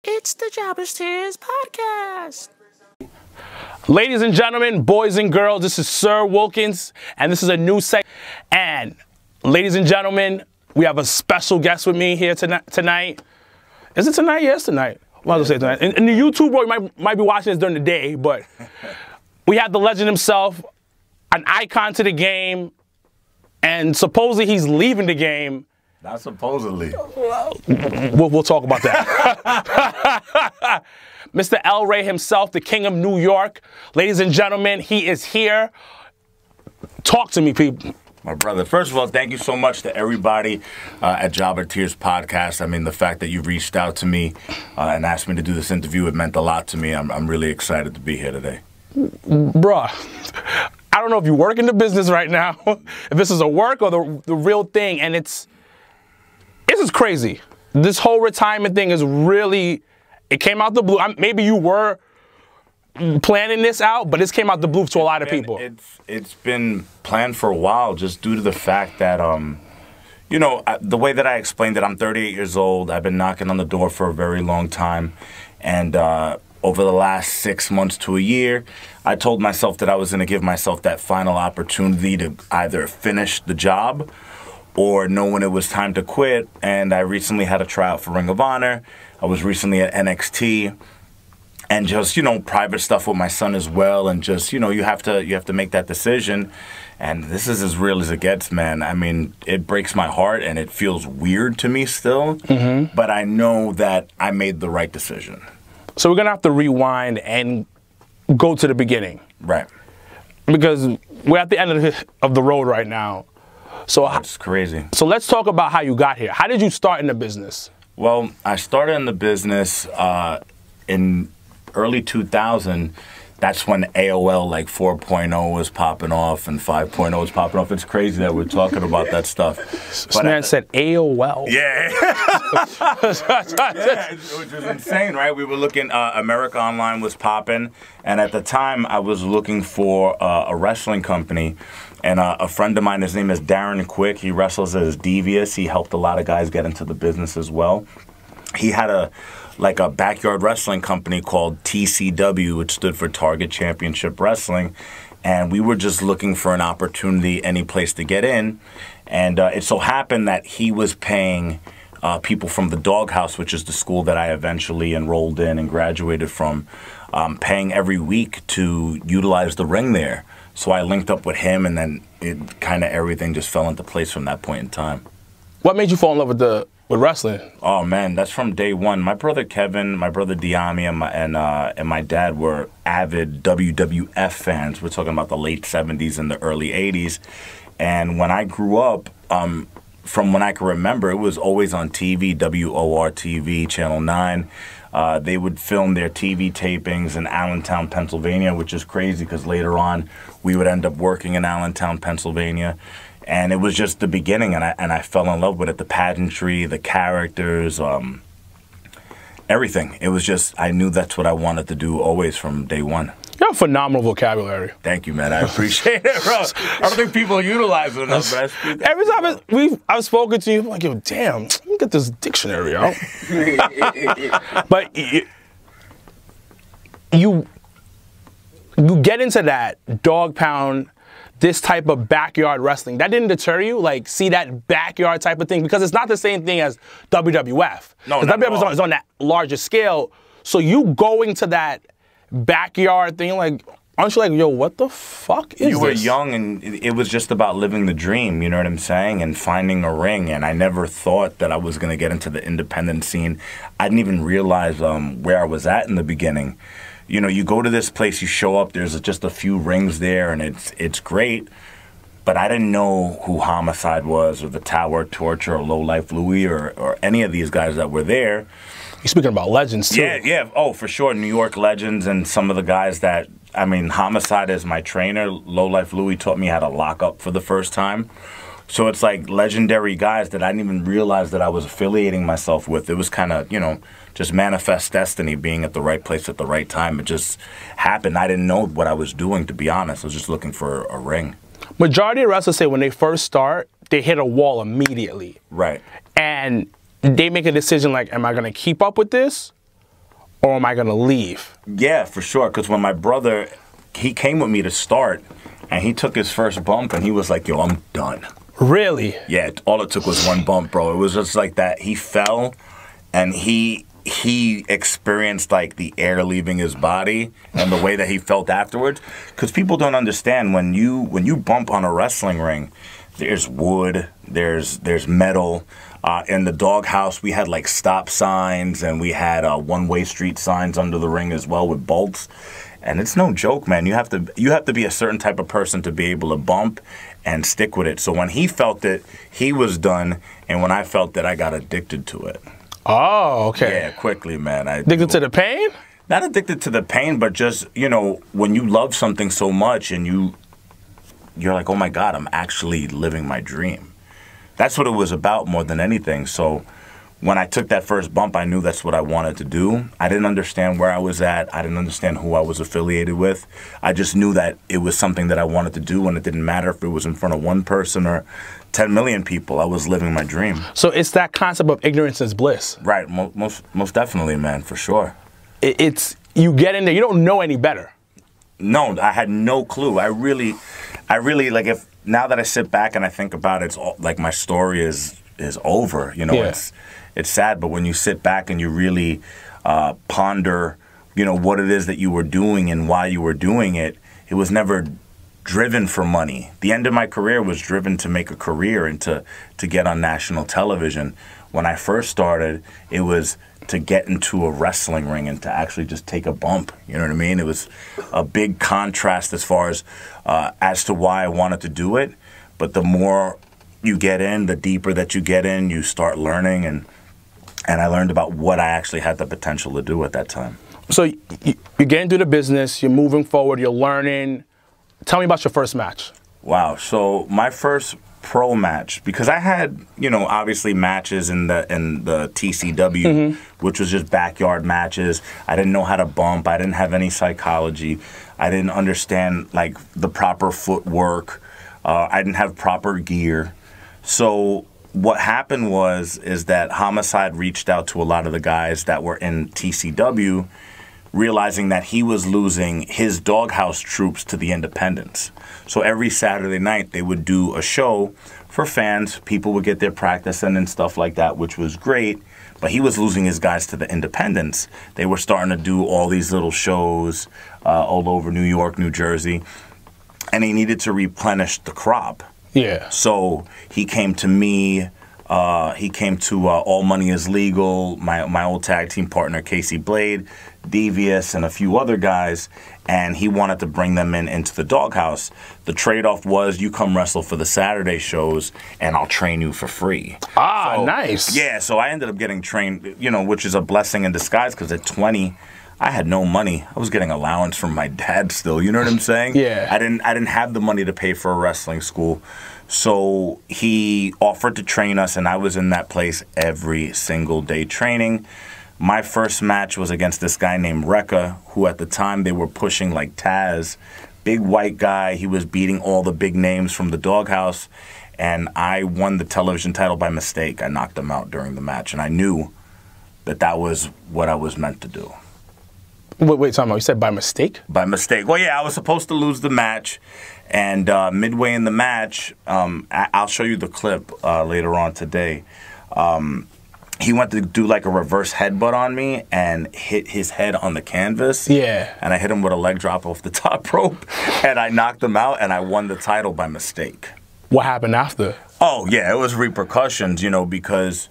It's the Jobbers Tears Podcast. Ladies and gentlemen, boys and girls, this is Sir Wilkins, and this is a new segment. And ladies and gentlemen, we have a special guest with me here tonight. Is it tonight? Yes, tonight. Well, I'll say tonight. In the YouTube world, you might be watching this during the day, but we have the legend himself, an icon to the game, and supposedly he's leaving the game. Not supposedly. We'll talk about that. Mr. Rey himself, the king of New York. Ladies and gentlemen, he is here. Talk to me, people. My brother, first of all, thank you so much to everybody at Jobbers Tears Podcast. I mean, the fact that you reached out to me and asked me to do this interview, it meant a lot to me. I'm really excited to be here today. Bruh, I don't know if you work in the business right now, if this is a work or the real thing, and this is crazy. This whole retirement thing is really, it came out the blue. Maybe you were planning this out, but this came out the blue to a lot of people. It's been planned for a while, just due to the fact that, you know, the way that I explained it, I'm 38 years old. I've been knocking on the door for a very long time, and over the last 6 months to a year, I told myself that I was going to give myself that final opportunity to either finish the job or know when it was time to quit. And I recently had a tryout for Ring of Honor. I was recently at NXT, and just, you know, private stuff with my son as well. And just, you know, you have to make that decision. And this is as real as it gets, man. I mean, it breaks my heart and it feels weird to me still. Mm-hmm. But I know that I made the right decision. So we're going to have to rewind and go to the beginning. Right. Because we're at the end of the road right now. So it's crazy. So let's talk about how you got here. How did you start in the business? Well, I started in the business in early 2000. That's when AOL like 4.0 was popping off and 5.0 was popping off. It's crazy that we're talking about that stuff. This man said AOL. Yeah. Yeah, which was insane, right? We were looking, America Online was popping, and at the time I was looking for a wrestling company. And a friend of mine, his name is Darren Quick. He wrestles as Devious. He helped a lot of guys get into the business as well. He had a backyard wrestling company called TCW, which stood for Target Championship Wrestling. And we were just looking for an opportunity, any place to get in. And it so happened that he was paying people from the Doghouse, which is the school that I eventually enrolled in and graduated from, paying every week to utilize the ring there. So I linked up with him, and then it kind of everything just fell into place from that point in time. What made you fall in love with wrestling? Oh man, that's from day one. My brother Kevin, my brother Diami, and my dad were avid WWF fans. We're talking about the late '70s and the early '80s. And when I grew up, from when I can remember, it was always on TV, WOR TV, Channel 9. They would film their TV tapings in Allentown, Pennsylvania, which is crazy because later on we would end up working in Allentown, Pennsylvania. And it was just the beginning, and I fell in love with it. The pageantry, the characters, everything. It was just, I knew that's what I wanted to do always from day one. You have a phenomenal vocabulary. Thank you, man. I appreciate it, bro. I don't think people utilize it enough, but every time I've spoken to you, I'm like, yo, damn, let me get this dictionary out. But you get into that dog pound, this type of backyard wrestling. That didn't deter you? Like, see that backyard type of thing? Because it's not the same thing as WWF. No, WWF is on that larger scale. So you going to that backyard thing, like, aren't you like, yo, what the fuck is this? You were young, and it was just about living the dream, you know what I'm saying, and finding a ring. And I never thought that I was going to get into the independent scene. I didn't even realize where I was at in the beginning. You know, you go to this place, you show up, there's just a few rings there, and it's great. But I didn't know who Homicide was, or the Tower Torture, or Low Life Louie, or any of these guys that were there. You're speaking about legends, too. Yeah. Oh, for sure. New York legends, and some of the guys that, I mean, Homicide is my trainer. Low Life Louie taught me how to lock up for the first time. So it's like legendary guys that I didn't even realize that I was affiliating myself with. It was kind of, you know, just manifest destiny, being at the right place at the right time. It just happened. I didn't know what I was doing, to be honest. I was just looking for a ring. Majority of wrestlers say when they first start, they hit a wall immediately. Right. And they make a decision like, am I going to keep up with this? or am I going to leave? Yeah, for sure. Because when my brother, he came with me to start, and he took his first bump, and he was like, yo, I'm done. Really? Yeah, all it took was one bump, bro. It was just like that. He fell, and he experienced like the air leaving his body and the way that he felt afterwards. Because people don't understand, when you bump on a wrestling ring, there's wood, there's metal. In the doghouse, we had like stop signs, and we had one-way street signs under the ring as well with bolts. And it's no joke, man. You have to be a certain type of person to be able to bump and stick with it. So when he felt it, he was done, and when I felt it, I got addicted to it. Oh, okay. Yeah, quickly, man. Addicted to the pain? Not addicted to the pain, but just, you know, when you love something so much and you're like, oh my God, I'm actually living my dream. That's what it was about more than anything. So when I took that first bump, I knew that's what I wanted to do. I didn't understand where I was at. I didn't understand who I was affiliated with. I just knew that it was something that I wanted to do, and it didn't matter if it was in front of one person or 10 million people. I was living my dream. So it's that concept of ignorance is bliss. Right, most definitely, man, for sure. It's, you get in there, you don't know any better. No, I had no clue. I really, like, if now that I sit back and I think about it, it's all, like, my story is over. You know, Yeah. It's sad, but when you sit back and you really ponder, you know, what it is that you were doing and why you were doing it, it was never driven for money. The end of my career was driven to make a career and to get on national television. When I first started, it was to get into a wrestling ring and to actually just take a bump. You know what I mean? It was a big contrast as far as to why I wanted to do it. But the more you get in, the deeper that you get in, you start learning. And I learned about what I actually had the potential to do at that time. So you're getting through the business, you're moving forward, you're learning. Tell me about your first match. Wow. So my first pro match, because I had, you know, obviously matches in the TCW, which was just backyard matches. I didn't know how to bump. I didn't have any psychology. I didn't understand like the proper footwork. I didn't have proper gear. So what happened is that Homicide reached out to a lot of the guys that were in TCW, realizing that he was losing his doghouse troops to the independents. So every Saturday night they would do a show for fans. People would get their practice in and stuff like that, which was great. But he was losing his guys to the independents. They were starting to do all these little shows all over New York, New Jersey, and he needed to replenish the crop. Yeah. So he came to me. He came to All Money Is Legal, my old tag team partner, Casey Blade, Devious, and a few other guys, and he wanted to bring them into the doghouse. The trade-off was you come wrestle for the Saturday shows, and I'll train you for free. Ah, So, nice. Yeah, so I ended up getting trained, you know, which is a blessing in disguise, because at 20, I had no money. I was getting allowance from my dad still, you know what I'm saying? Yeah. I didn't have the money to pay for a wrestling school. So he offered to train us, and I was in that place every single day training. My first match was against this guy named Rekka, who at the time they were pushing like Taz. Big white guy. He was beating all the big names from the doghouse, and I won the television title by mistake. I knocked him out during the match, and I knew that that was what I was meant to do. Wait, Tom, you said by mistake? By mistake. Well, yeah, I was supposed to lose the match, and midway in the match, I'll show you the clip later on today. He went to do like a reverse headbutt on me and hit his head on the canvas. Yeah. And I hit him with a leg drop off the top rope, and I knocked him out, and I won the title by mistake. What happened after? Oh, yeah, it was repercussions, you know, because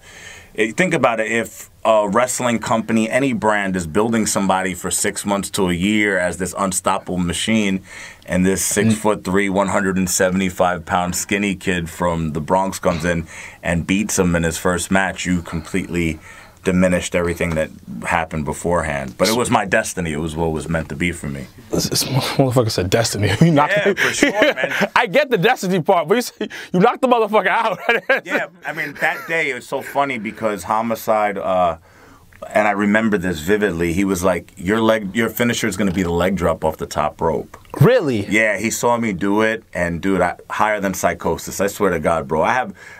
think about it. If a wrestling company, any brand, is building somebody for 6 months to a year as this unstoppable machine, and this 6'3", 175-pound skinny kid from the Bronx comes in and beats him in his first match, you completely diminished everything that happened beforehand. But it was my destiny. It was what was meant to be for me. This motherfucker said destiny. Yeah, for sure, man. I get the destiny part, but you knocked the motherfucker out. Yeah, I mean, that day, it was so funny because Homicide, and I remember this vividly, he was like, your finisher is going to be the leg drop off the top rope. Really? Yeah, he saw me do it, and dude, higher than psychosis. I swear to God, bro.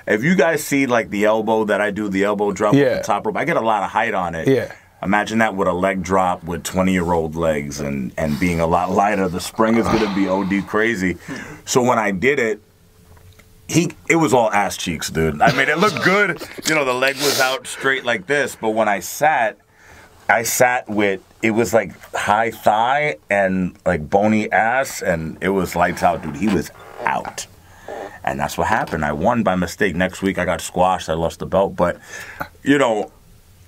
If you guys see like the elbow that I do, the elbow drop off the top rope, I get a lot of height on it. Yeah. Imagine that with a leg drop with 20-year-old legs and being a lot lighter. The spring is going to be OD crazy. So when I did it, it was all ass cheeks, dude. I mean, it looked good. You know, the leg was out straight like this. But when I sat with, it was like high thigh and like bony ass, and it was lights out, dude. He was out. And that's what happened. I won by mistake. Next week, I got squashed. I lost the belt. But, you know,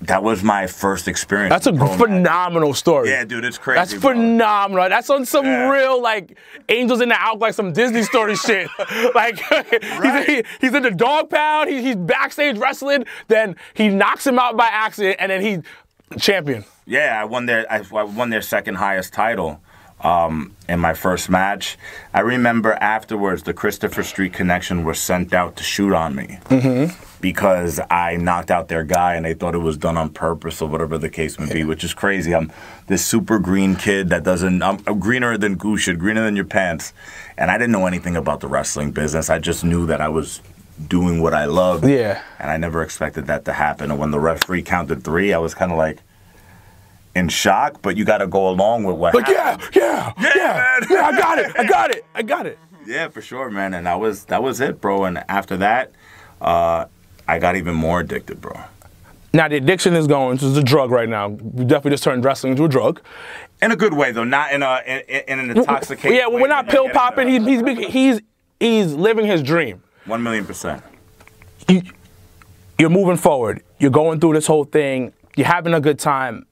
that was my first experience. That's a phenomenal story. Yeah, dude, it's crazy. That's phenomenal. That's on some real, like, Angels in the Outback, like some Disney story shit. Like, he's in the dog pound, he's backstage wrestling, then he knocks him out by accident, and then he champion. Yeah, I won their second highest title in my first match. I remember afterwards, the Christopher Street Connection was sent out to shoot on me. Because I knocked out their guy and they thought it was done on purpose or whatever the case may be, which is crazy. I'm this super green kid that doesn't, I'm greener than goose shit, greener than your pants. And I didn't know anything about the wrestling business. I just knew that I was doing what I loved. Yeah. And I never expected that to happen. And when the referee counted 3, I was kind of like in shock, but you got to go along with what happened. Yeah, I got it. Yeah, for sure, man. And that was it, bro. And after that, I got even more addicted, bro. Now, the addiction is going, this is a drug right now. We definitely just turned wrestling into a drug. In a good way, though, not in an intoxicating way. Yeah, we're not pill popping. He's living his dream. 1,000,000%. You're moving forward. You're going through this whole thing. You're having a good time.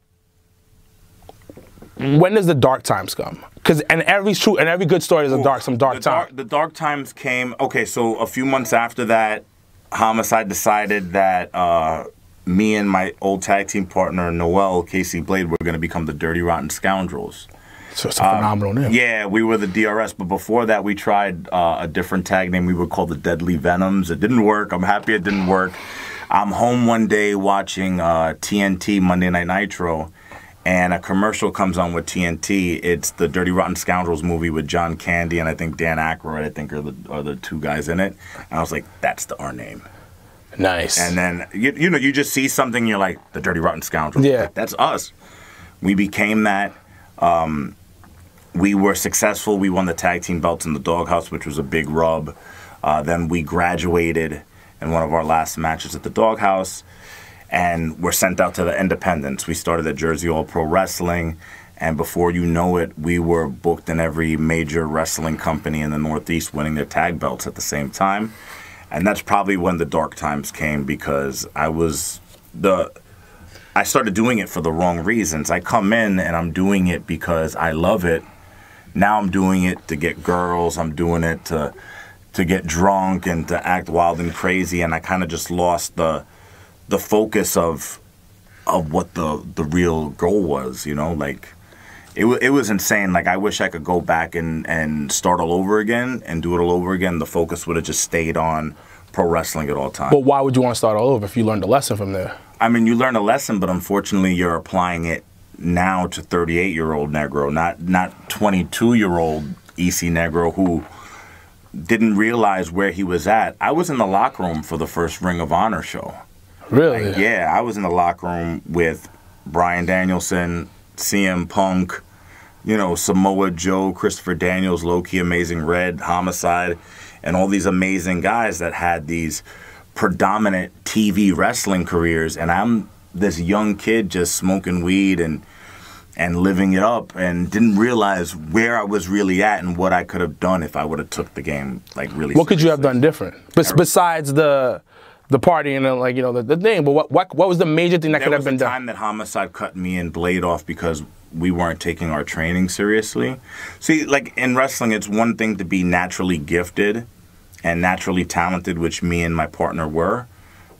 When does the dark times come? Because every good story has some dark times. The dark times came. Okay, so a few months after that, Homicide decided that me and my old tag team partner, Noel, Casey Blade, were going to become the Dirty Rotten Scoundrels. So it's a phenomenal name. Yeah, we were the DRS, but before that we tried a different tag name. We were called the Deadly Venoms. It didn't work. I'm happy it didn't work. I'm home one day watching TNT, Monday Night Nitro, and a commercial comes on with TNT. It's the Dirty Rotten Scoundrels movie with John Candy and I think Dan Aykroyd, I think, are the 2 guys in it. And I was like, that's our name. Nice. And then, you know, you just see something, you're like, the Dirty Rotten Scoundrels. Yeah. Like, that's us. We became that. We were successful. We won the tag team belts in the Doghouse, which was a big rub. Then we graduated in one of our last matches at the Doghouse. And we're sent out to the independents. We started at Jersey All Pro Wrestling, and before you know it, we were booked in every major wrestling company in the Northeast, winning their tag belts at the same time. And that's probably when the dark times came, because I started doing it for the wrong reasons. I come in and I'm doing it because I love it. Now I'm doing it to get girls. I'm doing it to get drunk and to act wild and crazy, and I kind of just lost the focus of what the real goal was, you know? Like, it was insane. Like, I wish I could go back and start all over again and do it all over again. The focus would have just stayed on pro wrestling at all times. But why would you want to start all over if you learned a lesson from there? I mean, you learn a lesson, but unfortunately you're applying it now to 38-year-old Negro, not 22-year-old EC Negro who didn't realize where he was at. I was in the locker room for the first Ring of Honor show. Really? Like, yeah, I was in the locker room with Bryan Danielson, CM Punk, you know, Samoa Joe, Christopher Daniels, Low-Key Amazing Red, Homicide, and all these amazing guys that had these predominant TV wrestling careers. And I'm this young kid just smoking weed and living it up, and didn't realize where I was really at and what I could have done if I would have took the game like really What could you have done different? Besides the party and like, you know, the thing, but what was the major thing that could have been done? There was a time that Homicide cut me and Blade off because we weren't taking our training seriously. See, like in wrestling, it's one thing to be naturally gifted and naturally talented, which me and my partner were,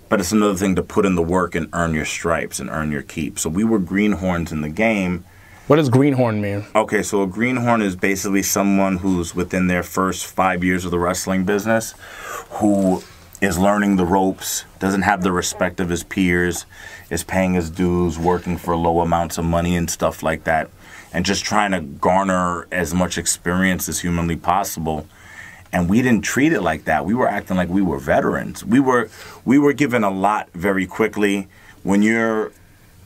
but it's another thing to put in the work and earn your stripes and earn your keep. So we were greenhorns in the game. What does greenhorn mean? Okay, so a greenhorn is basically someone who's within their first 5 years of the wrestling business, who is learning the ropes, doesn't have the respect of his peers, is paying his dues, working for low amounts of money and stuff like that, and just trying to garner as much experience as humanly possible. And we didn't treat it like that. We were acting like we were veterans. We were given a lot very quickly. When you're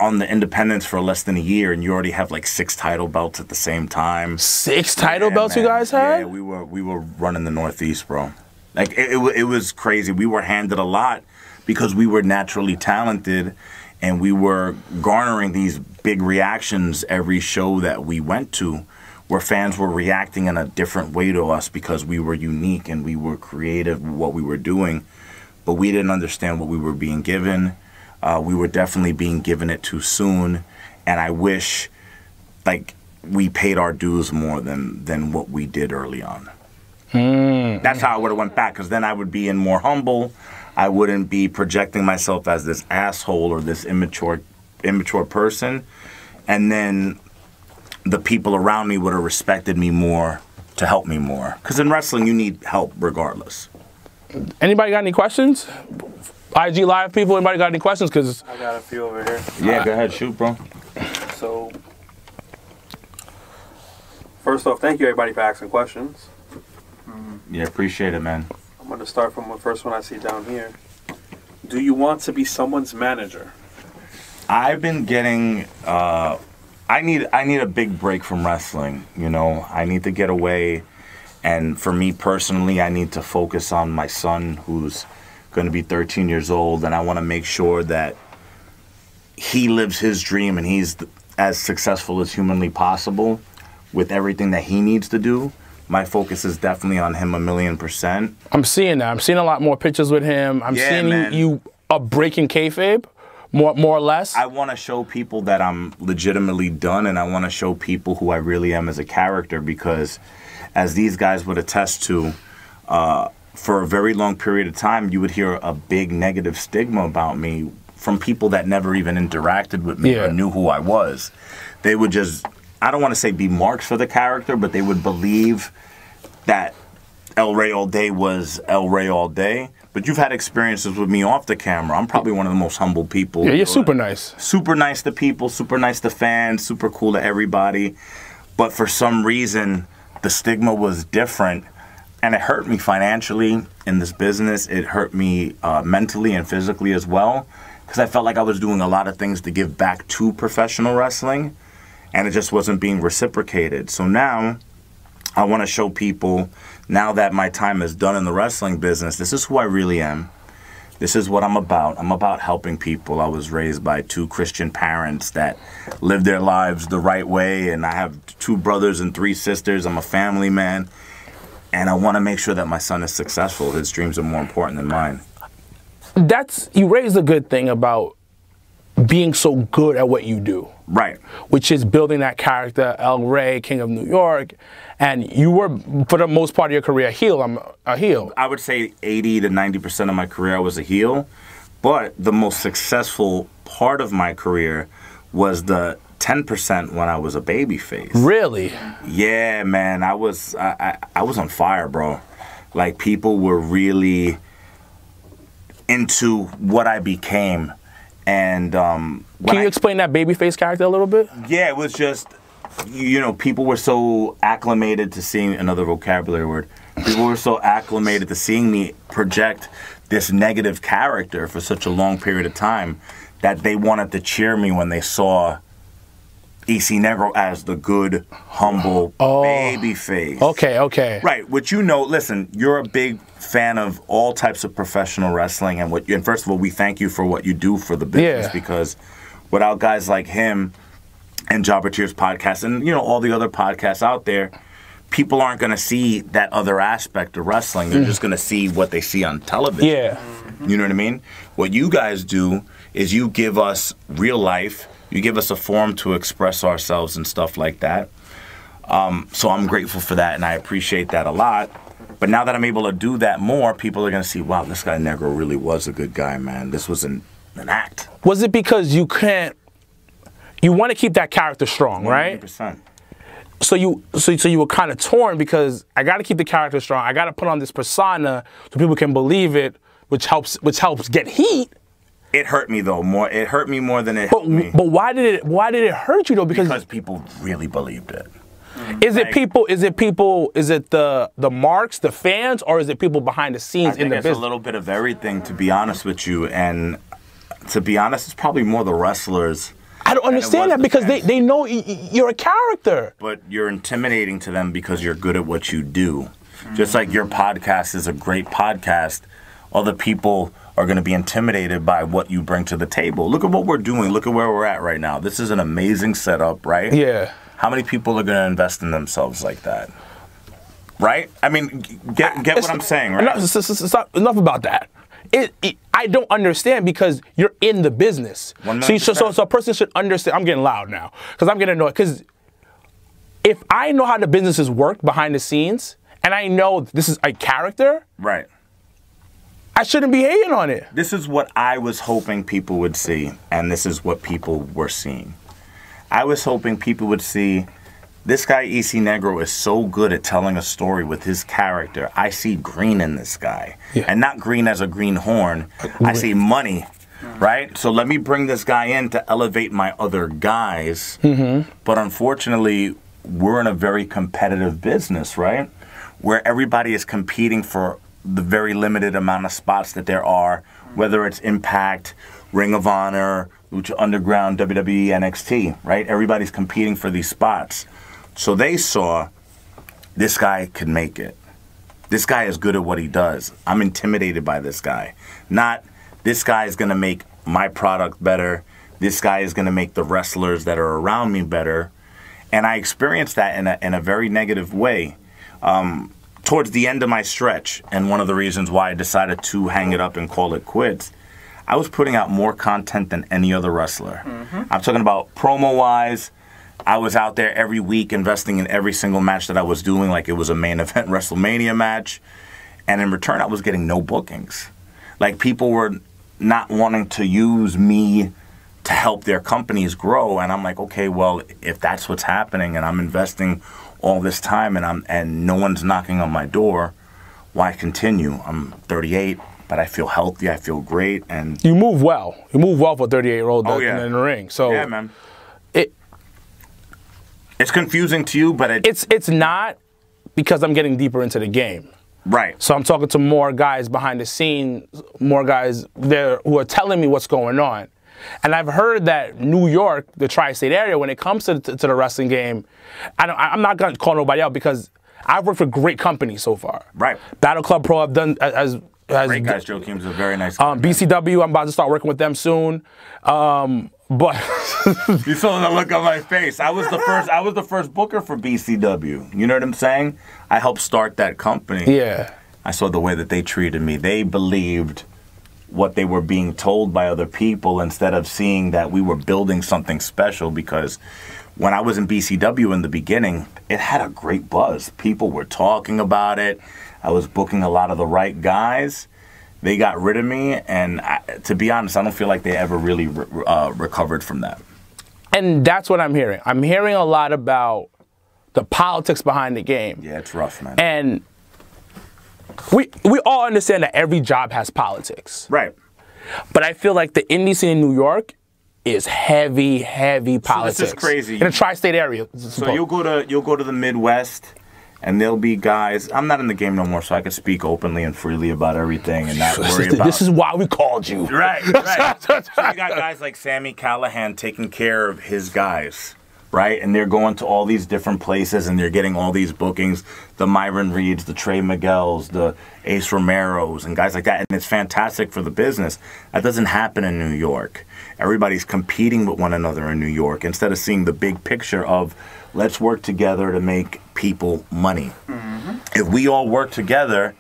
on the independents for less than a year, and you already have like 6 title belts at the same time. 6 title belts, man. You guys had? Yeah, we were running the Northeast, bro. Like it was crazy. We were handed a lot because we were naturally talented, and we were garnering these big reactions every show that we went to, where fans were reacting in a different way to us because we were unique and we were creative with what we were doing, but we didn't understand what we were being given. We were definitely being given it too soon, and I wish, like, we paid our dues more than what we did early on. That's how I would have went back, because then I would be more humble. I wouldn't be projecting myself as this asshole or this immature person, and then the people around me would have respected me more to help me more. Because in wrestling, you need help regardless. Anybody got any questions? IG Live people, anybody got any questions? Because I got a few over here. Yeah, go ahead, shoot, bro. So, first off, thank you everybody for asking questions. Yeah, appreciate it, man. I'm going to start from the first one I see down here. Do you want to be someone's manager? I've been getting, I need a big break from wrestling, you know. I need to get away, and for me personally, I need to focus on my son, who's going to be 13 years old, and I want to make sure that he lives his dream and he's as successful as humanly possible with everything that he needs to do. My focus is definitely on him 1,000,000%. I'm seeing that. I'm seeing a lot more pictures with him. I'm seeing you are breaking kayfabe, more or less. I want to show people that I'm legitimately done, and I want to show people who I really am as a character, because as these guys would attest to, for a very long period of time, you would hear a big negative stigma about me from people that never even interacted with me or knew who I was. They would just, I don't want to say be marks for the character, but they would believe that El Rey All Day was El Rey All Day. But you've had experiences with me off the camera. I'm probably one of the most humble people. Yeah, you're super nice. Super nice to people, super nice to fans, super cool to everybody. But for some reason, the stigma was different. And it hurt me financially in this business. It hurt me mentally and physically as well, because I felt like I was doing a lot of things to give back to professional wrestling, and it just wasn't being reciprocated. So now I want to show people, now that my time is done in the wrestling business, this is who I really am. This is what I'm about. I'm about helping people. I was raised by 2 Christian parents that live their lives the right way, and I have 2 brothers and 3 sisters. I'm a family man. And I want to make sure that my son is successful. His dreams are more important than mine. You raised a good thing about being so good at what you do. Right. Which is building that character, El Rey, King of New York. And you were, for the most part of your career, a heel. I would say 80 to 90% of my career I was a heel. But the most successful part of my career was the 10% when I was a babyface. Really? Yeah, man. I was on fire, bro. Like, people were really into what I became. And can you explain that babyface character a little bit? Yeah, it was just, you know, people were so acclimated to seeing, another vocabulary word, people were so acclimated to seeing me project this negative character for such a long period of time that they wanted to cheer me when they saw EC Negro as the good, humble baby face. Okay. Right, which, you know, listen, you're a big fan of all types of professional wrestling, and first of all, we thank you for what you do for the business, because without guys like him and Jobberteer's podcast and, you know, all the other podcasts out there, people aren't going to see that other aspect of wrestling. They're just going to see what they see on television. Yeah. You know what I mean? What you guys do is you give us real life. You give us a forum to express ourselves and stuff like that. So I'm grateful for that, and I appreciate that a lot. But now that I'm able to do that more, people are going to see, wow, this guy Negro really was a good guy, man. This was an act. Was it because you want to keep that character strong, 100%. Right? 100%. So you were kind of torn, because I got to keep the character strong. I got to put on this persona so people can believe it, which helps get heat. It hurt me though more. It hurt me more than it helped me. But why did it hurt you though? Because people really believed it. Is it people? Is it the marks, the fans, or is it people behind the scenes in the business? I think it's a little bit of everything, to be honest with you. And to be honest, it's probably more the wrestlers I don't understand that because they know you're a character. But you're intimidating to them because you're good at what you do. Just like your podcast is a great podcast, other people are going to be intimidated by what you bring to the table. Look at what we're doing. Look at where we're at right now. This is an amazing setup, right? Yeah. How many people are going to invest in themselves like that? Right? I mean, get what I'm saying, right? Enough about that. I don't understand because you're in the business. So a person should understand. I'm getting loud now because I'm getting annoyed. Because if I know how the businesses work behind the scenes and I know this is a character, right, I shouldn't be hating on it. This is what I was hoping people would see, and this is what people were seeing. I was hoping people would see this guy, EC Negro, is so good at telling a story with his character. I see green in this guy. Yeah. And not green as a green horn. I see money, right? So let me bring this guy in to elevate my other guys. But unfortunately, we're in a very competitive business, right? Where everybody is competing for the very limited amount of spots that there are, whether it's Impact, Ring of Honor, Lucha Underground, WWE, NXT, right? Everybody's competing for these spots. So they saw this guy could make it. This guy is good at what he does. I'm intimidated by this guy. Not this guy is going to make my product better. This guy is going to make the wrestlers that are around me better. And I experienced that in a very negative way. Towards the end of my stretch, and one of the reasons why I decided to hang it up and call it quits, I was putting out more content than any other wrestler. I'm talking about promo-wise. I was out there every week investing in every single match that I was doing like it was a main event WrestleMania match. And in return, I was getting no bookings. Like, people were not wanting to use me to help their companies grow. And I'm like, okay, well, if that's what's happening and I'm investing all this time and no one's knocking on my door, why continue? I'm 38, but I feel healthy. I feel great. And you move well. You move well for a 38-year-old in the ring. So yeah, man. It's confusing to you, but it's not, because I'm getting deeper into the game. Right. So I'm talking to more guys behind the scene, more guys there who are telling me what's going on. And I've heard that New York, the tri-state area, when it comes to the wrestling game, I'm not going to call nobody out because I've worked for great companies so far. Right. Battle Club Pro, I've done as great guys. Joe Kim's a very nice guy. BCW, I'm about to start working with them soon. But you saw the look on my face. I was the first booker for BCW. You know what I'm saying? I helped start that company. Yeah. I saw the way that they treated me. They believed what they were being told by other people instead of seeing that we were building something special, because when I was in BCW in the beginning, it had a great buzz. People were talking about it. I was booking a lot of the right guys. They got rid of me, and to be honest, I don't feel like they ever really recovered from that. And that's what I'm hearing. I'm hearing a lot about the politics behind the game. Yeah, it's rough, man. And we all understand that every job has politics. Right. But I feel like the indie scene in New York is heavy politics. So this is crazy. In a tri-state area. So you'll go to the Midwest, and there'll be guys. I'm not in the game no more, so I can speak openly and freely about everything and not worry about. This is why we called you. Right. So you got guys like Sammy Callahan taking care of his guys, right? And they're going to all these different places, and they're getting all these bookings. The Myron Reeds, the Trey Miguels, the Ace Romeros, and guys like that. And it's fantastic for the business. That doesn't happen in New York. Everybody's competing with one another in New York instead of seeing the big picture of let's work together to make people money. If we all work together,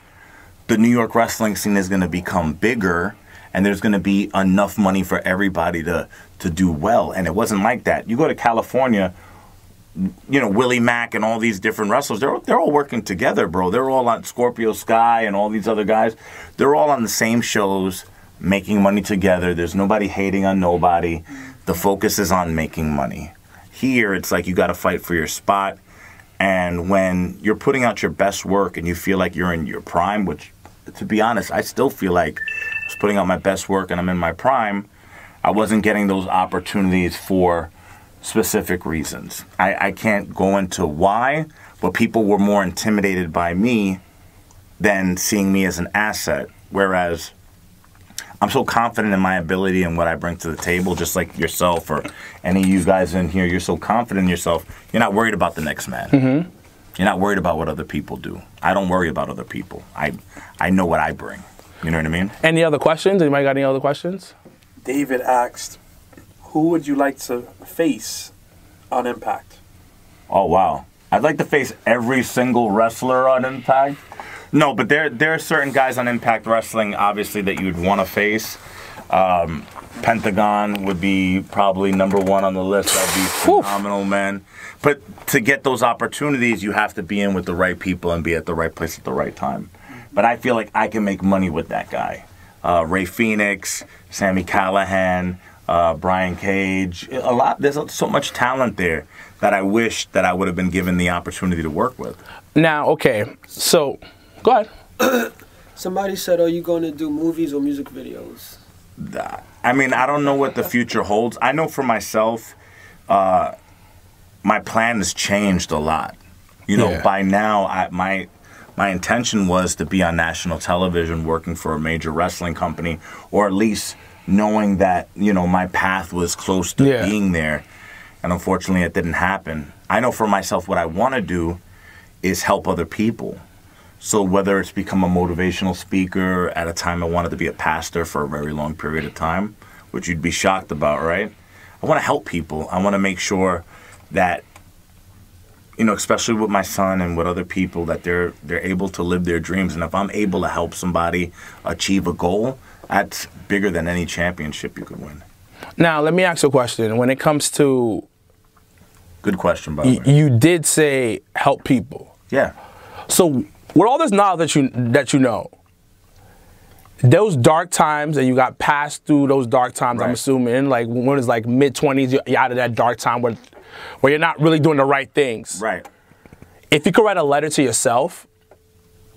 the New York wrestling scene is going to become bigger, and there's going to be enough money for everybody to do well. And it wasn't like that. You go to California, you know, Willie Mack and all these different wrestlers, they're all working together, bro. They're all on Scorpio Sky and all these other guys. They're all on the same shows, making money together. There's nobody hating on nobody. The focus is on making money. Here, it's like you got to fight for your spot. And when you're putting out your best work and you feel like you're in your prime, which, to be honest, I still feel like I was putting out my best work and I'm in my prime, I wasn't getting those opportunities for specific reasons. I can't go into why, but people were more intimidated by me than seeing me as an asset. Whereas I'm so confident in my ability and what I bring to the table, just like yourself or any of you guys in here. You're so confident in yourself. You're not worried about the next man. Mm-hmm. You're not worried about what other people do. I don't worry about other people. I know what I bring. You know what I mean? Any other questions? Anybody got any other questions? David asked, who would you like to face on Impact? Oh, wow. I'd like to face every single wrestler on Impact. No, but there are certain guys on Impact Wrestling, obviously, that you'd want to face. Pentagon would be probably number one on the list. That'd be phenomenal, man. But to get those opportunities, you have to be in with the right people and be at the right place at the right time. But I feel like I can make money with that guy. Ray Phoenix, Sami Callihan, Brian Cage. There's so much talent there that I wish that I would have been given the opportunity to work with. Now, okay, so go ahead. Somebody said, are you going to do movies or music videos? I mean, I don't know what the future holds. I know for myself, my plan has changed a lot. You know, by now, my intention was to be on national television working for a major wrestling company, or at least knowing that, you know, my path was close to being there. And unfortunately, it didn't happen. I know for myself what I want to do is help other people. So whether it's become a motivational speaker, at a time I wanted to be a pastor for a very long period of time, which you'd be shocked about, right? I want to help people. I want to make sure that, you know, especially with my son and with other people, that they're able to live their dreams. And if I'm able to help somebody achieve a goal, that's bigger than any championship you could win. Now, let me ask you a question. When it comes to... Good question, by the way. You did say help people. Yeah. So with all this knowledge that you know, those dark times, and you got passed through those dark times, right. I'm assuming, like when it's like mid-20s, you're out of that dark time where you're not really doing the right things. Right. If you could write a letter to yourself,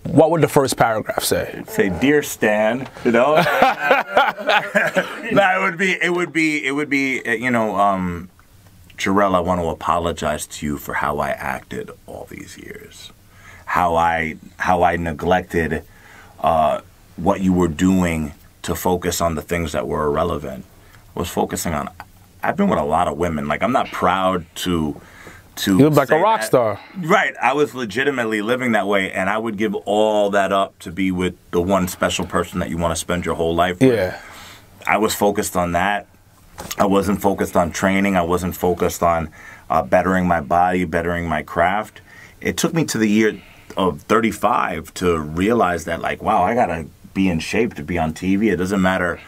what would the first paragraph say? It'd say, "Dear Stan," you know. No, it would be, you know, Jarrell, I want to apologize to you for how I acted all these years, how I neglected what you were doing to focus on the things that were irrelevant. I was focusing on. I've been with a lot of women. Like, I'm not proud to. You look like a rock star. Right. I was legitimately living that way, and I would give all that up to be with the one special person that you want to spend your whole life with. Yeah. I was focused on that. I wasn't focused on training. I wasn't focused on bettering my body, bettering my craft. It took me to the year of 35 to realize that, like, wow, I got to be in shape to be on TV. It doesn't matter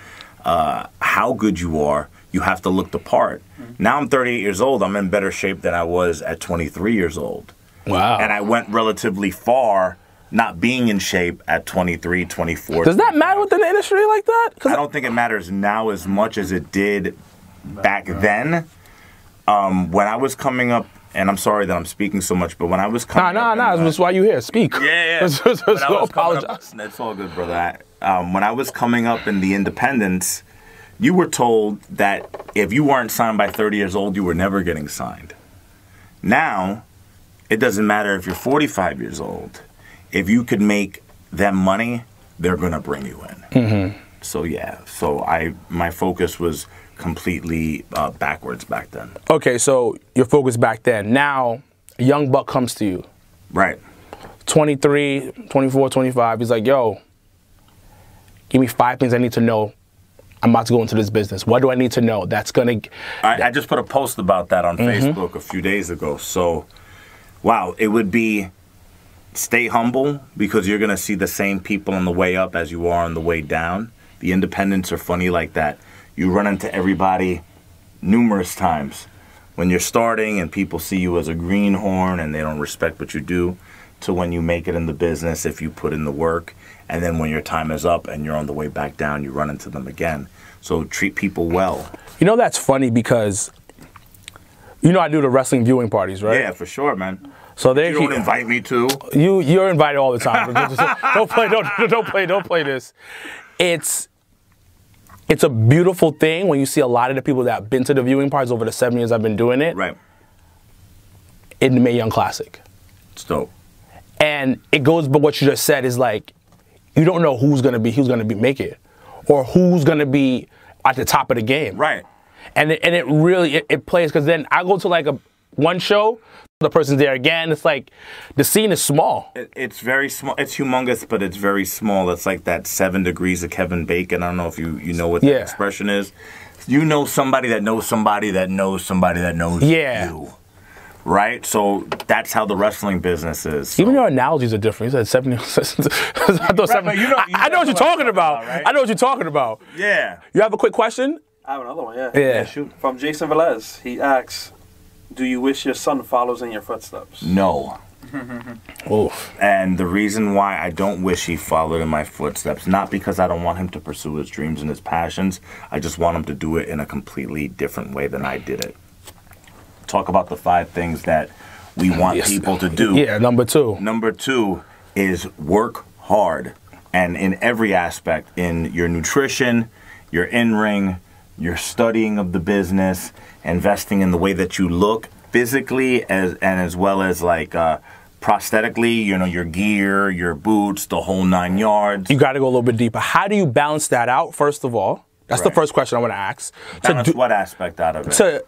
how good you are. You have to look the part. Now I'm 38 years old. I'm in better shape than I was at 23 years old. Wow. And I went relatively far not being in shape at 23, 24. Does that matter within the industry like that? I don't think it matters now as much as it did back then. When I was coming up, and I'm sorry that I'm speaking so much, but when I was coming up... Nah, that's why you're here. Speak. Yeah. Don't apologize. That's all good, brother. When I was coming up in the independents, you were told that if you weren't signed by 30 years old, you were never getting signed. Now, it doesn't matter if you're 45 years old. If you could make them money, they're going to bring you in. Mm-hmm. So, yeah. So, my focus was completely backwards back then. Okay, so your focus back then. Now, a young buck comes to you. Right. 23, 24, 25. He's like, yo, give me 5 things I need to know. I'm about to go into this business. What do I need to know? That's going to... I just put a post about that on Facebook a few days ago. So, wow, it would be stay humble, because you're going to see the same people on the way up as you are on the way down. The independents are funny like that. You run into everybody numerous times when you're starting and people see you as a greenhorn and they don't respect what you do, to when you make it in the business if you put in the work. And then when your time is up and you're on the way back down, you run into them again. So treat people well. You know, that's funny because, you know, I do the wrestling viewing parties, right? Yeah, for sure, man. So you don't invite me to. You're invited all the time. Don't play this. It's a beautiful thing when you see a lot of the people that have been to the viewing parties over the 7 years I've been doing it. Right. In the Mae Young Classic. It's dope. And it goes by what you just said is like, you don't know who's gonna make it, or who's going to be at the top of the game. Right. And it really it plays, because then I go to like one show, the person's there again. It's like the scene is small. It's very small. It's humongous, but it's very small. It's like that 7 degrees of Kevin Bacon. I don't know if you know what that expression is. You know somebody that knows somebody that knows somebody that knows you. Right? So that's how the wrestling business is. So. Even your analogies are different. You said 70. I know what you're talking about. Right? I know what you're talking about. Yeah. You have a quick question? I have another one, yeah. Yeah. Shoot. From Jason Velez. He asks, do you wish your son follows in your footsteps? No. Oof. And the reason why I don't wish he followed in my footsteps, not because I don't want him to pursue his dreams and his passions, I just want him to do it in a completely different way than I did it. Talk about the 5 things that we want people to do. Yeah, number 2. Number 2 is work hard. And in every aspect, in your nutrition, your in-ring, your studying of the business, investing in the way that you look physically as well as like prosthetically, you know, your gear, your boots, the whole 9 yards. You got to go a little bit deeper. How do you balance that out, first of all? That's the first question I want to ask. Balance what aspect out of it?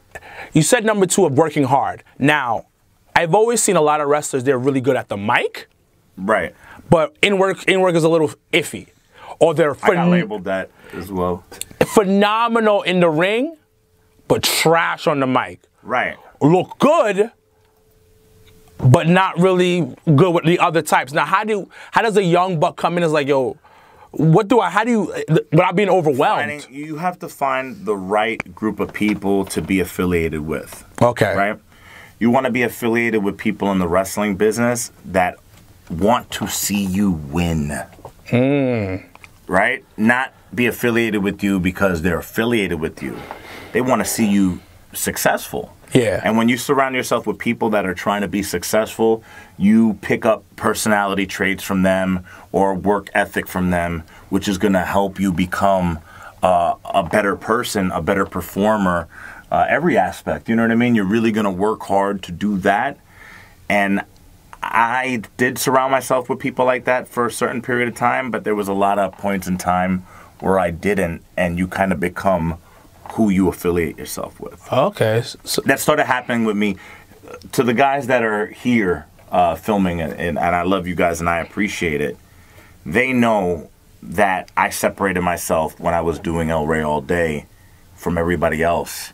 You said number 2 of working hard. Now, I've always seen a lot of wrestlers, they're really good at the mic. Right. But in-work is a little iffy. Or they're I got labeled that as well. Phenomenal in the ring, but trash on the mic. Right. Look good, but not really good with the other types. Now, how does a young buck come in and is like, yo, without being overwhelmed? You have to find the right group of people to be affiliated with. Okay. Right? You want to be affiliated with people in the wrestling business that want to see you win. Right? Not be affiliated with you because they're affiliated with you. They want to see you successful. Yeah. And when you surround yourself with people that are trying to be successful, you pick up personality traits from them or work ethic from them, which is going to help you become a better person, a better performer, every aspect. You know what I mean? You're really going to work hard to do that. And I did surround myself with people like that for a certain period of time, but there was a lot of points in time where I didn't, and you kind of become who you affiliate yourself with. Okay. So that started happening with me. To the guys that are here filming, and I love you guys and I appreciate it, they know that I separated myself when I was doing Rey All day from everybody else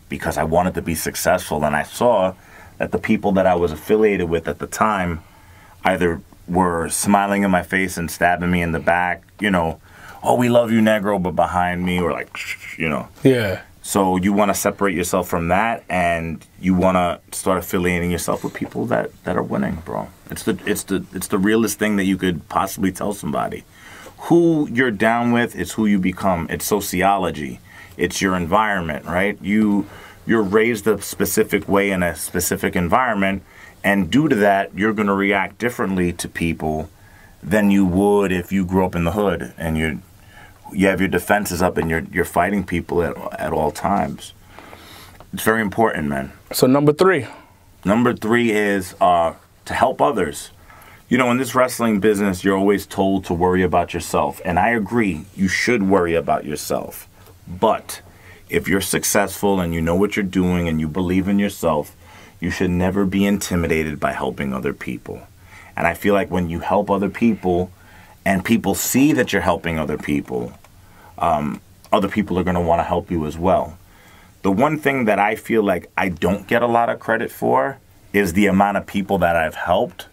because I wanted to be successful, and I saw that the people that I was affiliated with at the time either were smiling in my face and stabbing me in the back, you know, oh, we love you, Negro, but behind me, or like, you know. Yeah. So you want to separate yourself from that, and you want to start affiliating yourself with people that are winning, bro. It's the realest thing that you could possibly tell somebody. Who you're down with is who you become. It's sociology. It's your environment, right? You're raised a specific way in a specific environment, and due to that, you're going to react differently to people than you would if you grew up in the hood and you have your defenses up and you're fighting people at all times. It's very important, man. So number 3. Number 3 is to help others. You know, in this wrestling business, you're always told to worry about yourself. And I agree, you should worry about yourself. But if you're successful and you know what you're doing and you believe in yourself, you should never be intimidated by helping other people. And I feel like when you help other people and people see that you're helping other people are going to want to help you as well. The one thing that I feel like I don't get a lot of credit for is the amount of people that I've helped,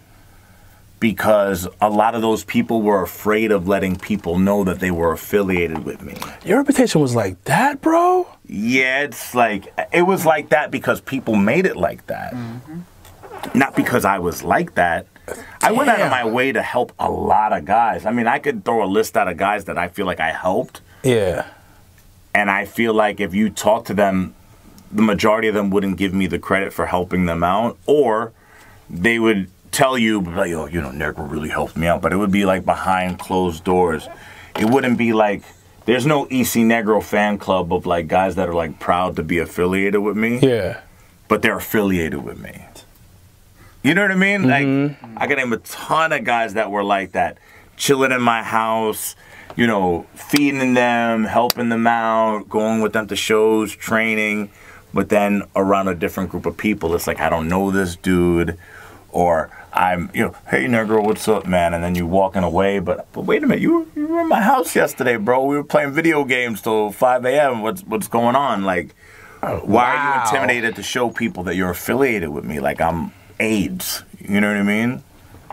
because a lot of those people were afraid of letting people know that they were affiliated with me. Your reputation was like that, bro? Yeah, it was like that because people made it like that. Mm-hmm. Not because I was like that. I went out of my way to help a lot of guys. I mean, I could throw a list out of guys that I feel like I helped. Yeah. And I feel like if you talk to them, the majority of them wouldn't give me the credit for helping them out, or they would tell you, like, oh, you know, Negro really helped me out, but it would be like behind closed doors. It wouldn't be like, there's no EC Negro fan club of like guys that are like proud to be affiliated with me. Yeah. But they're affiliated with me. You know what I mean? Mm-hmm. Like, I can name a ton of guys that were like that, chilling in my house, you know, feeding them, helping them out, going with them to shows, training. But then around a different group of people, it's like, I don't know this dude, or I'm, you know, hey, Negro, what's up, man? And then you're walking away, but wait a minute, you were in my house yesterday, bro. We were playing video games till 5 a.m. What's going on? Like, why are you intimidated to show people that you're affiliated with me? Like I'm AIDS, you know what I mean?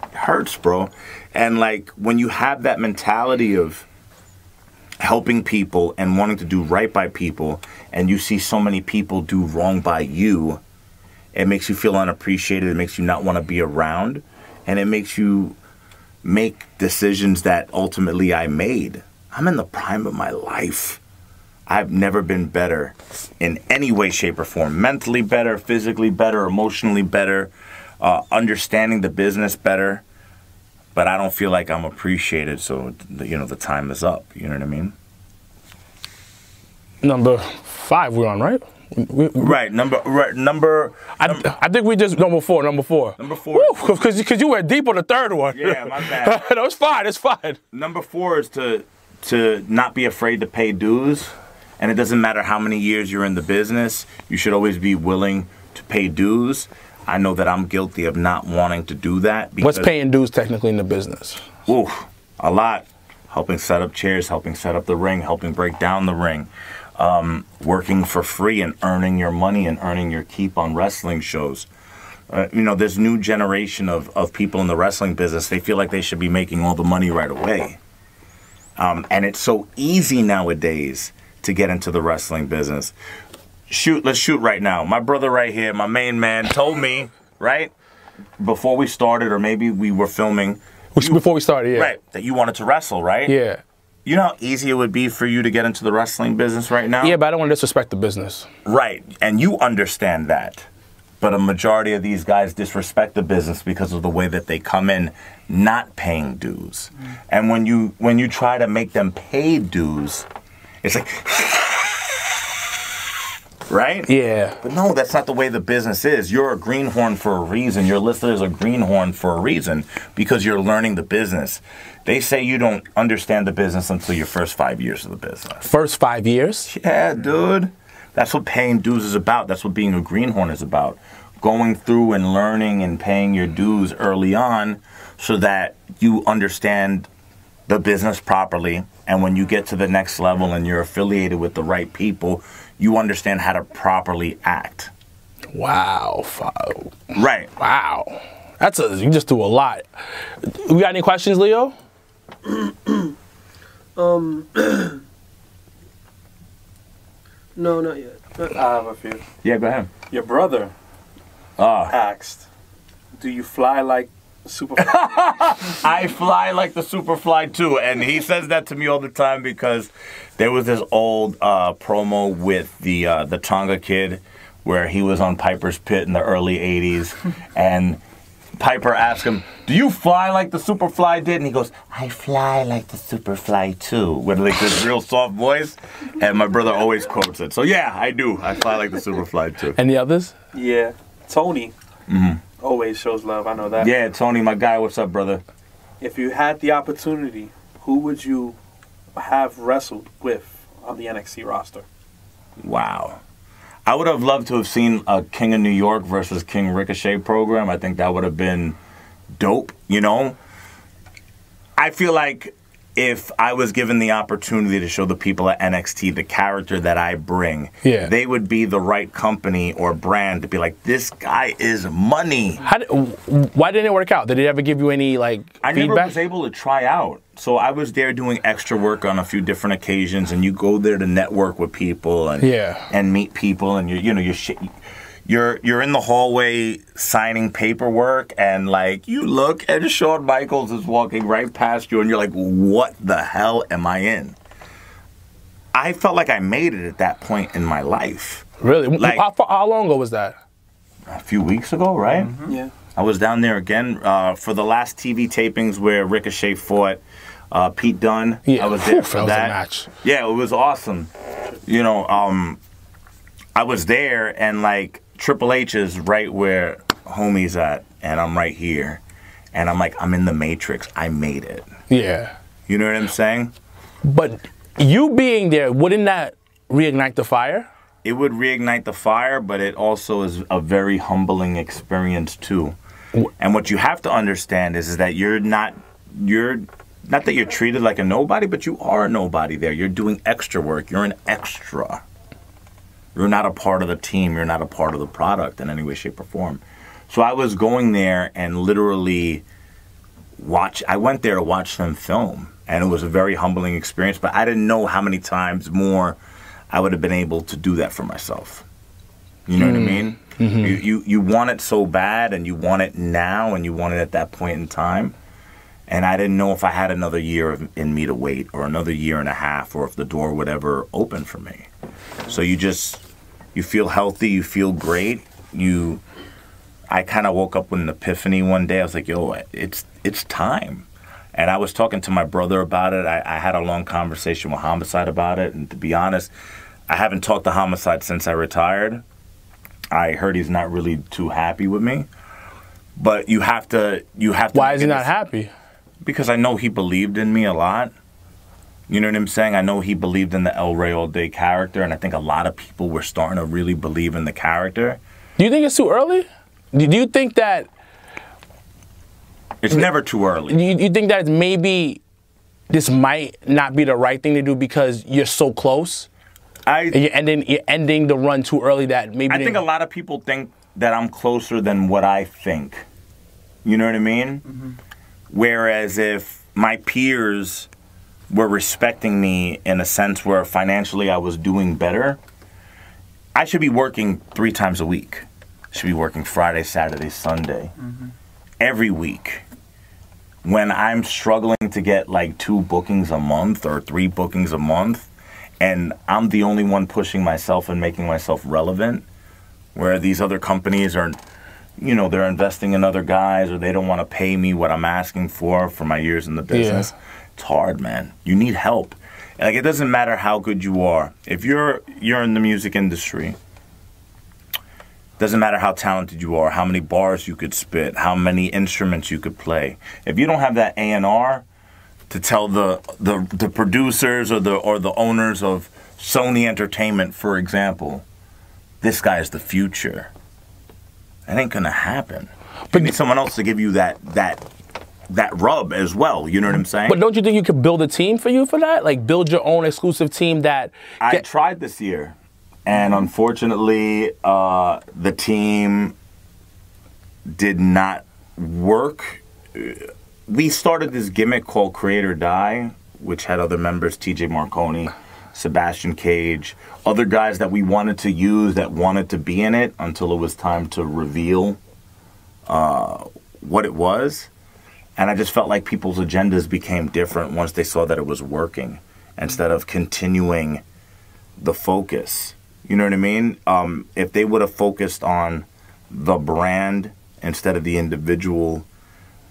It hurts, bro. And like when you have that mentality of helping people and wanting to do right by people, and you see so many people do wrong by you, it makes you feel unappreciated. It makes you not want to be around, and it makes you make decisions that ultimately I made. I'm in the prime of my life. I've never been better in any way, shape, or form. Mentally better, physically better, emotionally better, understanding the business better. But I don't feel like I'm appreciated, so you know the time is up. You know what I mean? Number 5 we're on, right? Right, number. I think we just number 4. Number 4. Number 4. Because you went deep on the third one. Yeah, my bad. No, it's fine. It's fine. Number 4 is to not be afraid to pay dues, and it doesn't matter how many years you're in the business. You should always be willing to pay dues. I know that I'm guilty of not wanting to do that. What's paying dues technically in the business? Ooh, a lot. Helping set up chairs, helping set up the ring, helping break down the ring, working for free and earning your money and earning your keep on wrestling shows. You know, there's new generation of people in the wrestling business. They feel like they should be making all the money right away. And it's so easy nowadays to get into the wrestling business. Let's shoot right now. My brother right here, my main man, told me, right, before we started, or maybe we were filming. Before we started, yeah. Right, that you wanted to wrestle, right? Yeah. You know how easy it would be for you to get into the wrestling business right now? Yeah, but I don't want to disrespect the business. Right, and you understand that. But a majority of these guys disrespect the business because of the way that they come in not paying dues. And when you try to make them pay dues, it's like... Right? Yeah. But no, that's not the way the business is. You're a greenhorn for a reason. You're listed as a greenhorn for a reason because you're learning the business. They say you don't understand the business until your first 5 years of the business. First 5 years? Yeah, dude. That's what paying dues is about. That's what being a greenhorn is about. Going through and learning and paying your dues early on so that you understand the business properly. And when you get to the next level and you're affiliated with the right people, you understand how to properly act. Wow. Right. Wow. You just do a lot. We got any questions, Leo? No, not yet. I have a few. Yeah, go ahead. Your brother asked, do you fly like Superfly? I fly like the Superfly too, and he says that to me all the time because there was this old promo with the Tonga Kid where he was on Piper's Pit in the early 80s, and Piper asked him, do you fly like the Superfly did? And he goes, I fly like the Superfly too, with like this real soft voice, and my brother always quotes it. So yeah, I do. I fly like the Superfly too. Any others? Yeah. Tony always shows love. I know that. Yeah, Tony, my guy. What's up, brother? If you had the opportunity, who would you have wrestled with on the NXT roster? Wow. I would have loved to have seen a King of New York versus King Ricochet program. I think that would have been dope, you know? I feel like if I was given the opportunity to show the people at NXT the character that I bring, they would be the right company or brand to be like, this guy is money. Why didn't it work out? Did it ever give you any feedback? I never was able to try out. So I was there doing extra work on a few different occasions, and you go there to network with people and and meet people, and you're in the hallway signing paperwork, and like you look and Shawn Michaels is walking right past you, and you're like, what the hell am I in? I felt like I made it at that point in my life. Really? Like, how long ago was that? A few weeks ago, right? Yeah. I was down there again for the last TV tapings where Ricochet fought Pete Dunne. Yeah. I was there for that. Was that. a match. Yeah, it was awesome. You know, I was there, and like Triple H is right where homie's at, and I'm right here, and I'm like, I'm in the Matrix. I made it. Yeah. You know what I'm saying? But you being there, wouldn't that reignite the fire? It would reignite the fire, but it also is a very humbling experience too. And what you have to understand is that you're not that you're treated like a nobody, but you are a nobody there. You're doing extra work. You're an extra. You're not a part of the team. You're not a part of the product in any way, shape, or form. So I was going there and literally I went there to watch them film. And it was a very humbling experience, but I didn't know how many times more I would have been able to do that for myself. You know what I mean? Mm-hmm. You want it so bad, and you want it now, and you want it at that point in time. And I didn't know if I had another year in me to wait, or another year and a half, or if the door would ever open for me. So you feel healthy, you feel great. I kind of woke up with an epiphany one day. I was like, yo, it's time. And I was talking to my brother about it. I had a long conversation with Homicide about it. And to be honest, I haven't talked to Homicide since I retired. I heard he's not really too happy with me. But you have to. Why is he not happy? Because I know he believed in me a lot. You know what I'm saying? I know he believed in the Rey All Day character, and I think a lot of people were starting to really believe in the character. Do you think it's too early? Do you think that... It's never too early. You think that maybe this might not be the right thing to do because you're so close? And you're ending the run too early that maybe... I think a lot of people think that I'm closer than what I think. You know what I mean? Mm-hmm. Whereas if my peers were respecting me in a sense where financially I was doing better, I should be working 3 times a week. I should be working Friday, Saturday, Sunday. Mm-hmm. Every week. When I'm struggling to get like 2 bookings a month or 3 bookings a month, and I'm the only one pushing myself and making myself relevant, where these other companies are, you know, they're investing in other guys, or they don't want to pay me what I'm asking for my years in the business. Yeah. It's hard, man. You need help. Like, it doesn't matter how good you are. If you're in the music industry, doesn't matter how talented you are, how many bars you could spit, how many instruments you could play. If you don't have that A&R to tell the producers or the owners of Sony Entertainment, for example, this guy is the future, that ain't gonna happen. But you need someone else to give you that rub as well. You know what I'm saying? But don't you think you could build a team for you for that? Like build your own exclusive team that... I tried this year. And unfortunately, the team did not work. We started this gimmick called Create or Die, which had other members, TJ Marconi, Sebastian Cage, other guys that we wanted to use that wanted to be in it until it was time to reveal what it was. And I just felt like people's agendas became different once they saw that it was working, instead of continuing the focus. You know what I mean? If they would have focused on the brand instead of the individual,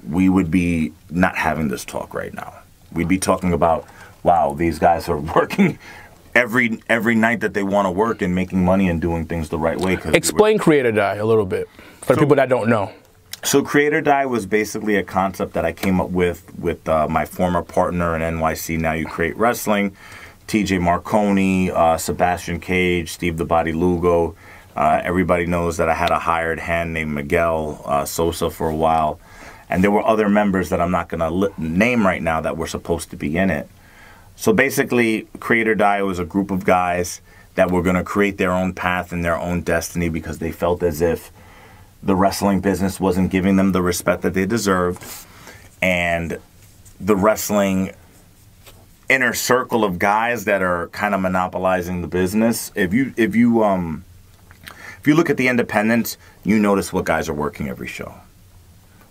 we would be not having this talk right now. We'd be talking about, wow, these guys are working every night that they want to work and making money and doing things the right way. Explain Create or Die a little bit for the people that don't know. So Create or Die was basically a concept that I came up with my former partner in NYC Now You Create Wrestling, TJ Marconi, Sebastian Cage, Steve the Body Lugo. Everybody knows that I had a hired hand named Miguel Sosa for a while. And there were other members that I'm not going to name right now that were supposed to be in it. So basically, Create or Die was a group of guys that were going to create their own path and their own destiny because they felt as if the wrestling business wasn't giving them the respect that they deserved. And the wrestling inner circle of guys that are kind of monopolizing the business. If you look at the independents, you notice what guys are working every show.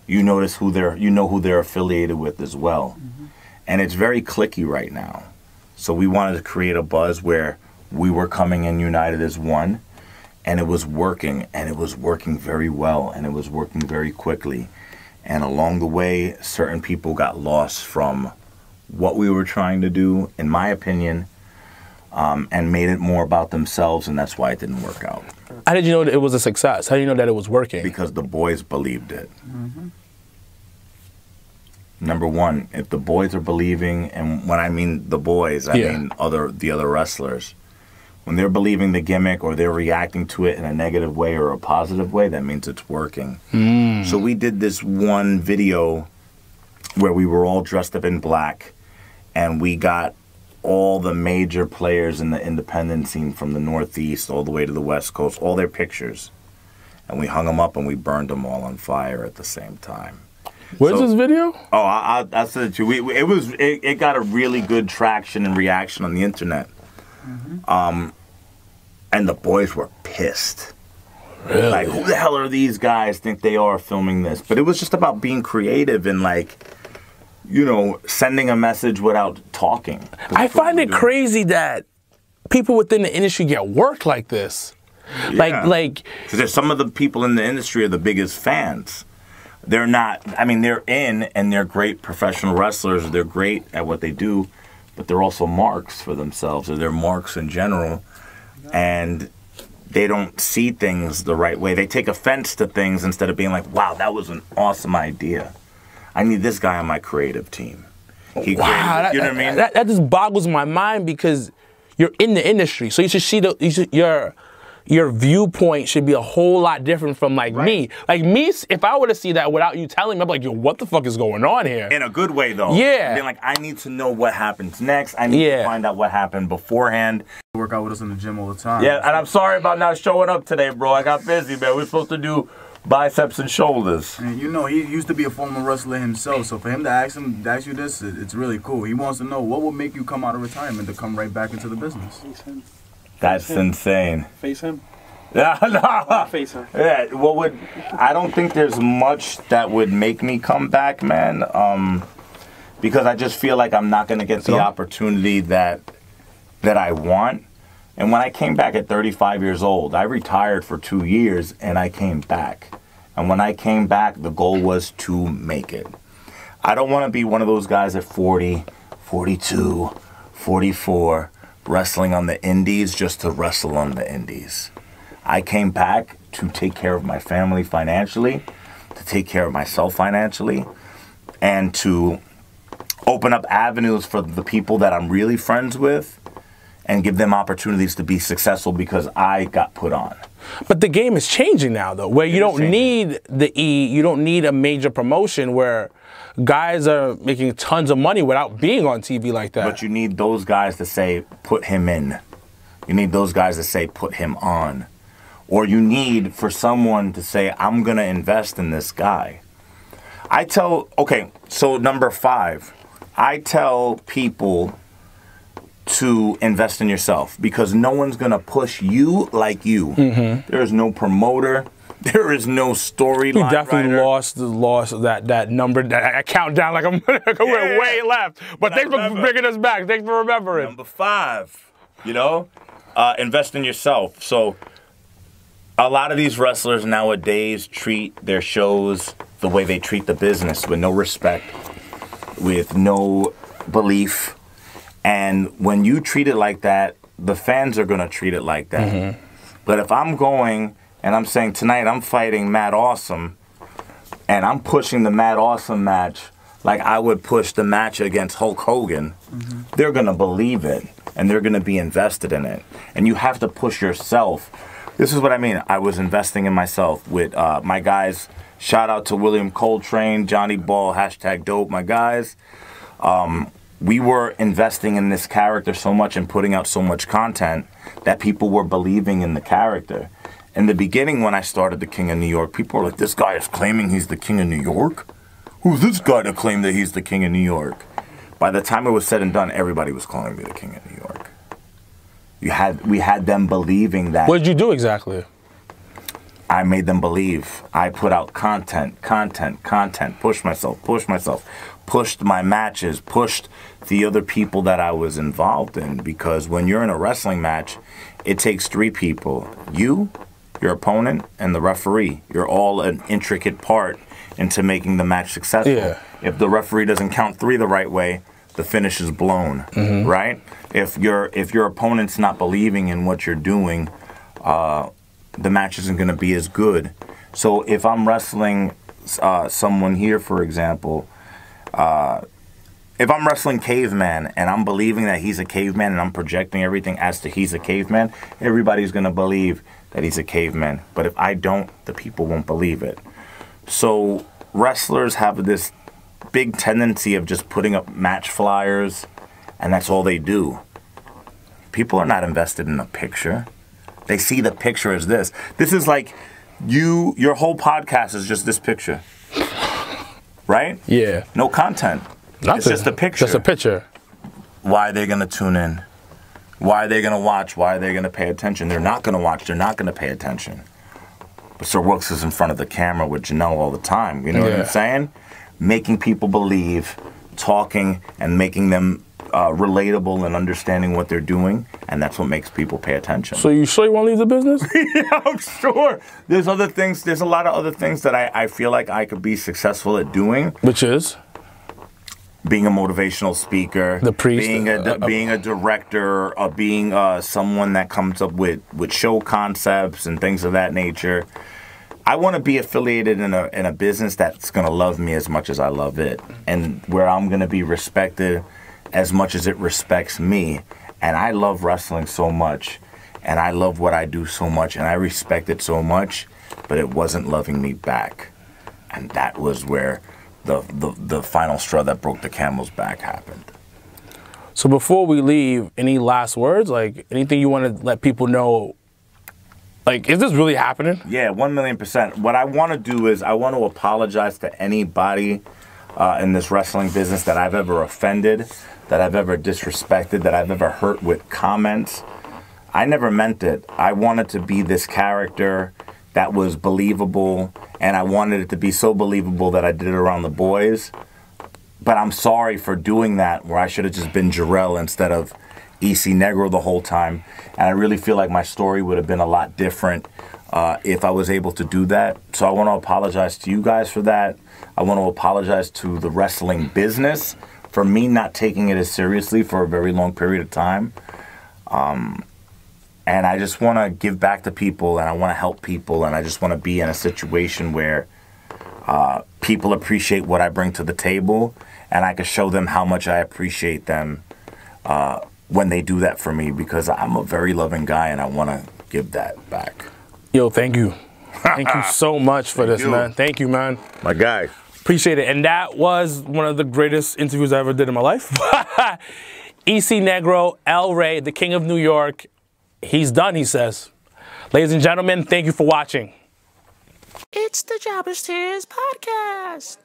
You notice who they're affiliated with as well. Mm-hmm. And it's very cliquey right now. So we wanted to create a buzz where we were coming in united as one, and it was working, and it was working very well, and it was working very quickly. And along the way, certain people got lost from what we were trying to do, in my opinion, and made it more about themselves, and that's why it didn't work out. How did you know that it was a success? How did you know that it was working? Because the boys believed it. Mm-hmm. number one, if the boys are believing, and when I mean the boys, I mean the other wrestlers, when they're believing the gimmick or they're reacting to it in a negative way or a positive way, that means it's working. So we did this one video where we were all dressed up in black, and we got all the major players in the independent scene from the Northeast all the way to the West Coast, all their pictures. And we hung them up and we burned them all on fire at the same time. Where's this video? Oh, I said it to you. It got a really good traction and reaction on the internet. And the boys were pissed. Really? Like, who the hell are these guys think they are filming this? But it was just about being creative and, like, you know, sending a message without talking. I find it crazy that people within the industry get work like this. Yeah. Like, because there's some of the people in the industry are the biggest fans. They're not, I mean, they're in and they're great professional wrestlers. They're great at what they do, but they're also marks for themselves, or they're marks in general. And they don't see things the right way. They take offense to things instead of being like, wow, that was an awesome idea. I need this guy on my creative team. He wow, created, you know what I mean? That just boggles my mind, because you're in the industry. So you should see your viewpoint should be a whole lot different from like me. Like me, if I were to see that without you telling me, I'm like, yo, what the fuck is going on here? In a good way, though. Yeah. Being like, I need to know what happens next. I need to find out what happened beforehand. Work out with us in the gym all the time. Yeah, and I'm sorry about not showing up today, bro. I got busy, man. We're supposed to do biceps and shoulders. And you know, he used to be a former wrestler himself, so for him to ask you this, it's really cool. He wants to know what will make you come out of retirement to come right back into the business. That's insane. Face him. Yeah, no. Face him. Yeah, I don't think there's much that would make me come back, man. Because I just feel like I'm not going to get the opportunity that I want. And when I came back at 35 years old, I retired for 2 years and I came back. And when I came back, the goal was to make it. I don't want to be one of those guys at 40, 42, 44, wrestling on the indies just to wrestle on the indies. I came back to take care of my family financially, to take care of myself financially, and to open up avenues for the people that I'm really friends with and give them opportunities to be successful because I got put on. But the game is changing now, though, where you don't need you don't need a major promotion where guys are making tons of money without being on TV like that. But you need those guys to say, put him in. You need those guys to say, put him on. Or you need for someone to say, I'm going to invest in this guy. So number 5, I tell people to invest in yourself because no one's going to push you like you. There is no promoter. There is no storyline. You definitely lost that number. I count down like we're way left. But thanks for bringing us back. Thanks for remembering. Number 5, invest in yourself. So a lot of these wrestlers nowadays treat their shows the way they treat the business, with no respect, with no belief. And when you treat it like that, the fans are going to treat it like that. But if I'm going and I'm saying, tonight I'm fighting Mad Awesome, and I'm pushing the Mad Awesome match like I would push the match against Hulk Hogan, they're going to believe it, and they're going to be invested in it. And you have to push yourself. This is what I mean. I was investing in myself with my guys. Shout out to William Coltrane, Johnny Ball, #dope, my guys. We were investing in this character so much and putting out so much content that people were believing in the character. In the beginning, when I started the King of New York, people were like, this guy is claiming he's the King of New York? Who's this guy to claim that he's the King of New York? By the time it was said and done, everybody was calling me the King of New York. We had them believing that. What did you do exactly? I made them believe. I put out content, pushed myself, pushed my matches, pushed the other people that I was involved in. Because when you're in a wrestling match, it takes 3 people. You, your opponent, and the referee. You're all an intricate part into making the match successful. Yeah. If the referee doesn't count 3 the right way, the finish is blown, right? If your opponent's not believing in what you're doing, the match isn't going to be as good. So if I'm wrestling someone here, for example, If I'm wrestling Caveman and I'm believing that he's a caveman and I'm projecting everything as to he's a caveman, everybody's going to believe that he's a caveman. But if I don't, the people won't believe it. So wrestlers have this big tendency of just putting up match flyers, and that's all they do. People are not invested in a picture. They see the picture as this. This is like your whole podcast is just this picture. Right? Yeah. No content. Nothing. It's just a picture. Just a picture. Why are they going to tune in? Why are they going to watch? Why are they going to pay attention? They're not going to watch. They're not going to pay attention. But Sir Wilkes is in front of the camera with Janelle all the time. You know what I'm saying? Making people believe, talking, and making them relatable and understanding what they're doing. And that's what makes people pay attention. So you sure you want to leave the business? Yeah, I'm sure. There's other things. There's a lot of other things that I feel like I could be successful at doing. Which is? Being a motivational speaker, the priest, being a director, being someone that comes up with show concepts and things of that nature. I want to be affiliated in a business that's going to love me as much as I love it, and where I'm going to be respected as much as it respects me. And I love wrestling so much, and I love what I do so much, and I respect it so much, but it wasn't loving me back, and that was where the final straw that broke the camel's back happened. So before we leave, any last words? Like anything you want to let people know? Like, is this really happening? Yeah, 1,000,000%. What I want to do is I want to apologize to anybody in this wrestling business that I've ever offended, that I've ever disrespected, that I've ever hurt with comments. I never meant it. I wanted to be this character that was believable, and I wanted it to be so believable that I did it around the boys. But I'm sorry for doing that, where I should have just been Jarrell instead of EC Negro the whole time. And I really feel like my story would have been a lot different if I was able to do that. So I want to apologize to you guys for that. I want to apologize to the wrestling business for me not taking it as seriously for a very long period of time. And I just want to give back to people, and I want to help people, and I just want to be in a situation where people appreciate what I bring to the table, and I can show them how much I appreciate them when they do that for me, because I'm a very loving guy, and I want to give that back. Yo, thank you. Thank you so much for this, man. Thank you, man. My guy. Appreciate it. And that was one of the greatest interviews I ever did in my life. EC Negro, Rey, the King of New York. He's done, he says. Ladies and gentlemen, thank you for watching. It's the Jobbers Tears Podcast.